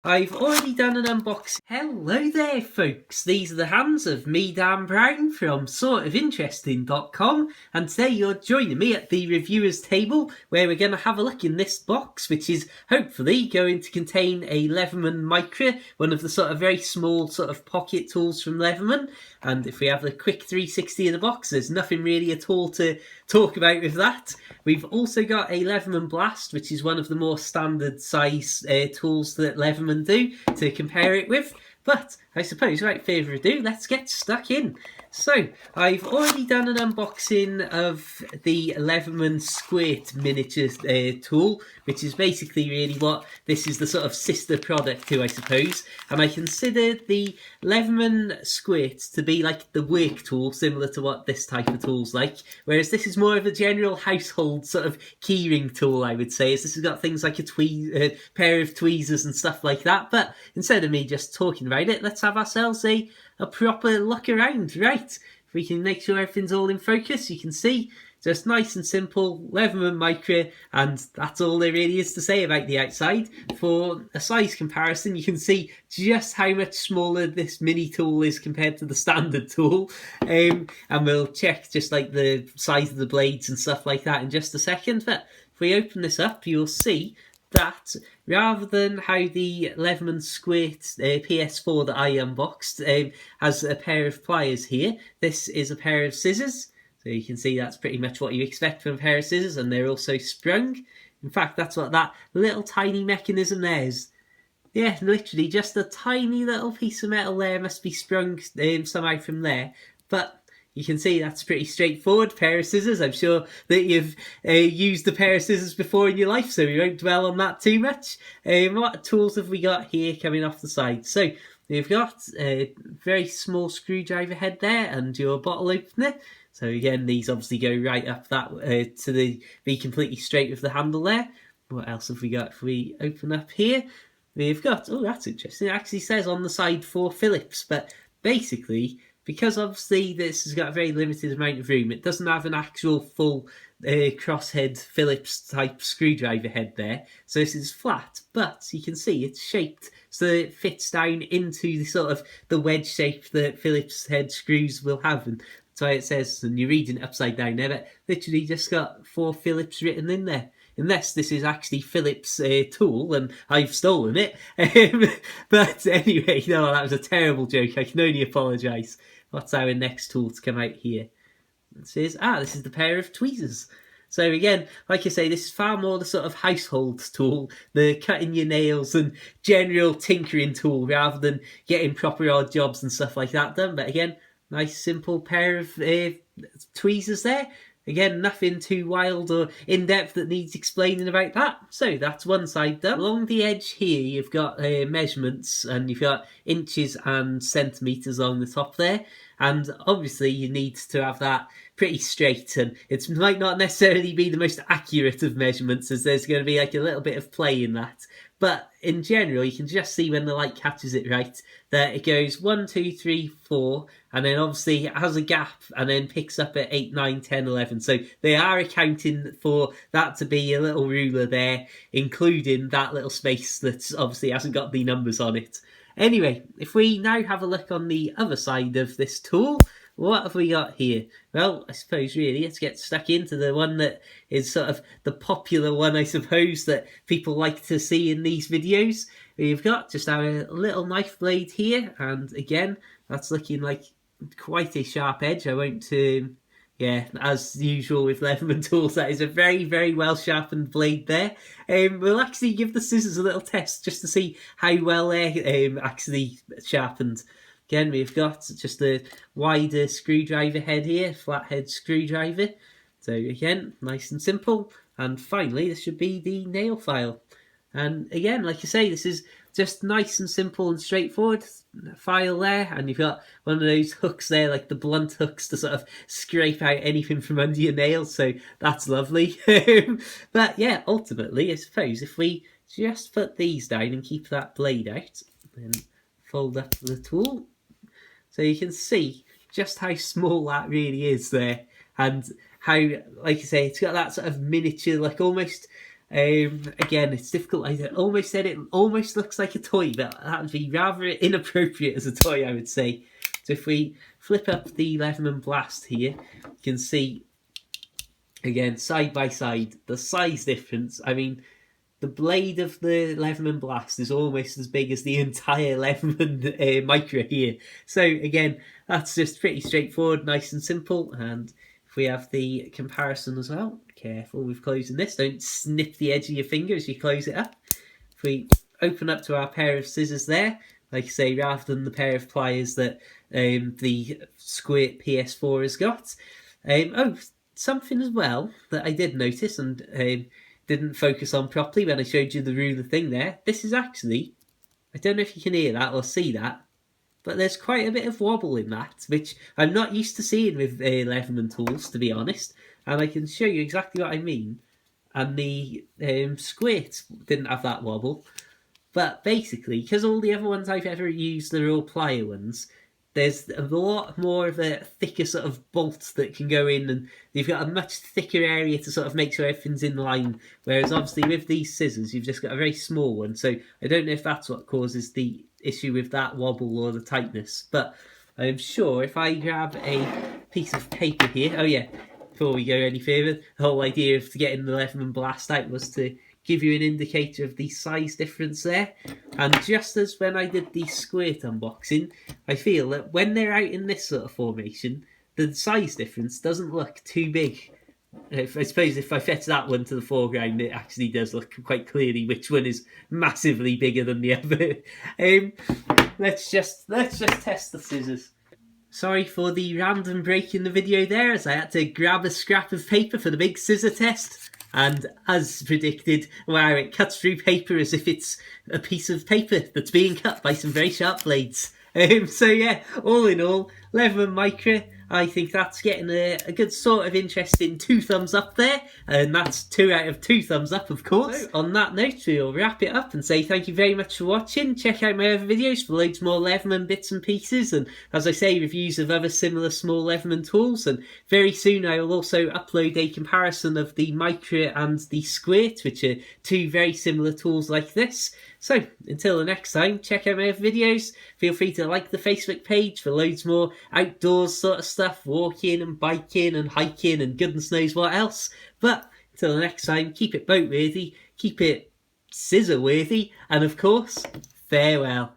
I've already done an unboxing. Hello there folks, these are the hands of me, Dan Brown from sortofinteresting.com, and today you're joining me at the reviewers table where we're going to have a look in this box, which is hopefully going to contain a Leatherman Micra, one of the sort of very small sort of pocket tools from Leatherman. And if we have a quick 360 in the box, there's nothing really at all to talk about with that. We've also got a Leatherman Blast, which is one of the more standard size tools that Leatherman do to compare it with. But I suppose, without further ado, let's get stuck in. So, I've already done an unboxing of the Leatherman Squirt miniature tool, which is basically really what this is the sort of sister product to, I suppose. And I consider the Leatherman Squirt to be like the work tool, similar to what this type of tool's like. Whereas this is more of a general household sort of keyring tool, I would say, as this has got things like a pair of tweezers and stuff like that. But instead of me just talking about it, let's have ourselves a proper look around. Right, if we can make sure everything's all in focus, you can see just nice and simple Leatherman Micra, and that's all there really is to say about the outside. For a size comparison, you can see just how much smaller this mini tool is compared to the standard tool, and we'll check just like the size of the blades and stuff like that in just a second. But if we open this up, you'll see that rather than how the Leatherman Squirt PS4 that I unboxed has a pair of pliers here, this is a pair of scissors. So you can see that's pretty much what you expect from a pair of scissors, and they're also sprung. In fact, that's what that little tiny mechanism there is. Yeah, literally just a tiny little piece of metal there must be sprung somehow from there. But you can see that's pretty straightforward. Pair of scissors. I'm sure that you've used a pair of scissors before in your life, so we won't dwell on that too much. What tools have we got here coming off the side? So we've got a very small screwdriver head there and your bottle opener. So again, these obviously go right up that be completely straight with the handle there. What else have we got? If we open up here, we've got, oh, that's interesting. It actually says on the side 4 Phillips, but basically, because obviously this has got a very limited amount of room, it doesn't have an actual full crosshead Phillips type screwdriver head there. So this is flat, but you can see it's shaped so that it fits down into the sort of the wedge shape that Phillips head screws will have. And that's why it says, and you're reading it upside down there, but literally just got 4 Phillips written in there. Unless this is actually Phillips' tool and I've stolen it. But anyway, no, that was a terrible joke. I can only apologise. What's our next tool to come out here? This is the pair of tweezers. So again, like I say, this is far more the sort of household tool, the cutting your nails and general tinkering tool, rather than getting proper odd jobs and stuff like that done. But again, nice simple pair of tweezers there. Again, nothing too wild or in-depth that needs explaining about that. So that's one side done. Along the edge here, you've got measurements, and you've got inches and centimetres along the top there. And obviously you need to have that pretty straight, and it might not necessarily be the most accurate of measurements, as there's going to be like a little bit of play in that. But in general, you can just see when the light catches it right, that it goes 1, 2, 3, 4, and then obviously it has a gap and then picks up at 8, 9, 10, 11. So they are accounting for that to be a little ruler there, including that little space that obviously hasn't got the numbers on it. Anyway, if we now have a look on the other side of this tool, what have we got here? Well, I suppose really let's get stuck into the one that is sort of the popular one, I suppose, that people like to see in these videos. We've got just our little knife blade here, and again, that's looking like quite a sharp edge. I won't... yeah, as usual with Leatherman tools, that is a very, very well sharpened blade there. We'll actually give the scissors a little test just to see how well they're actually sharpened. Again, we've got just a wider screwdriver head here, flathead screwdriver. So again, nice and simple. And finally, this should be the nail file. And again, like I say, this is just nice and simple and straightforward file there, and you've got one of those hooks there, like the blunt hooks, to sort of scrape out anything from under your nails, so that's lovely. But yeah, ultimately, I suppose if we just put these down and keep that blade out, then fold up the tool, so you can see just how small that really is there, and how, like I say, it's got that sort of miniature, like almost Again, it's difficult. I almost said it almost looks like a toy, but that would be rather inappropriate as a toy, I would say. So if we flip up the Leatherman Blast here, you can see, again, side by side, the size difference. I mean, the blade of the Leatherman Blast is almost as big as the entire Leatherman Micra here. So again, that's just pretty straightforward, nice and simple. And if we have the comparison as well, careful with closing this, don't snip the edge of your finger as you close it up. If we open up to our pair of scissors there, like I say, rather than the pair of pliers that the Squirt PS4 has got. Something as well that I did notice and didn't focus on properly when I showed you the ruler thing there. This is actually, I don't know if you can hear that or see that, but there's quite a bit of wobble in that, which I'm not used to seeing with Leatherman tools, to be honest. And I can show you exactly what I mean. And the Squirt didn't have that wobble. But basically, because all the other ones I've ever used are all plier ones, there's a lot more of a thicker sort of bolt that can go in, and you've got a much thicker area to sort of make sure everything's in line. Whereas obviously with these scissors, you've just got a very small one. So I don't know if that's what causes the issue with that wobble or the tightness. But I'm sure if I grab a piece of paper here, oh yeah, before we go any further, the whole idea of getting the Leatherman Blast out was to give you an indicator of the size difference there. And just as when I did the Squirt unboxing, I feel that when they're out in this sort of formation, the size difference doesn't look too big. I suppose if I fetch that one to the foreground, it actually does look quite clearly which one is massively bigger than the other. Let's just test the scissors. Sorry for the random break in the video there, as I had to grab a scrap of paper for the big scissor test. And as predicted, wow, it cuts through paper as if it's a piece of paper that's being cut by some very sharp blades. So yeah, all in all, Leatherman Micra, I think that's getting a good sort of interesting 2 thumbs up there, and that's 2 out of 2 thumbs up, of course. So, on that note, we'll wrap it up and say thank you very much for watching. Check out my other videos for loads more Leatherman bits and pieces, and as I say, reviews of other similar small Leatherman tools, and very soon I will also upload a comparison of the Micra and the Squirt, which are 2 very similar tools like this. So, until the next time, check out my other videos. Feel free to like the Facebook page for loads more outdoors sort of stuff, walking and biking and hiking and goodness knows what else. But, until the next time, keep it boat worthy, keep it scissor worthy, and of course, farewell.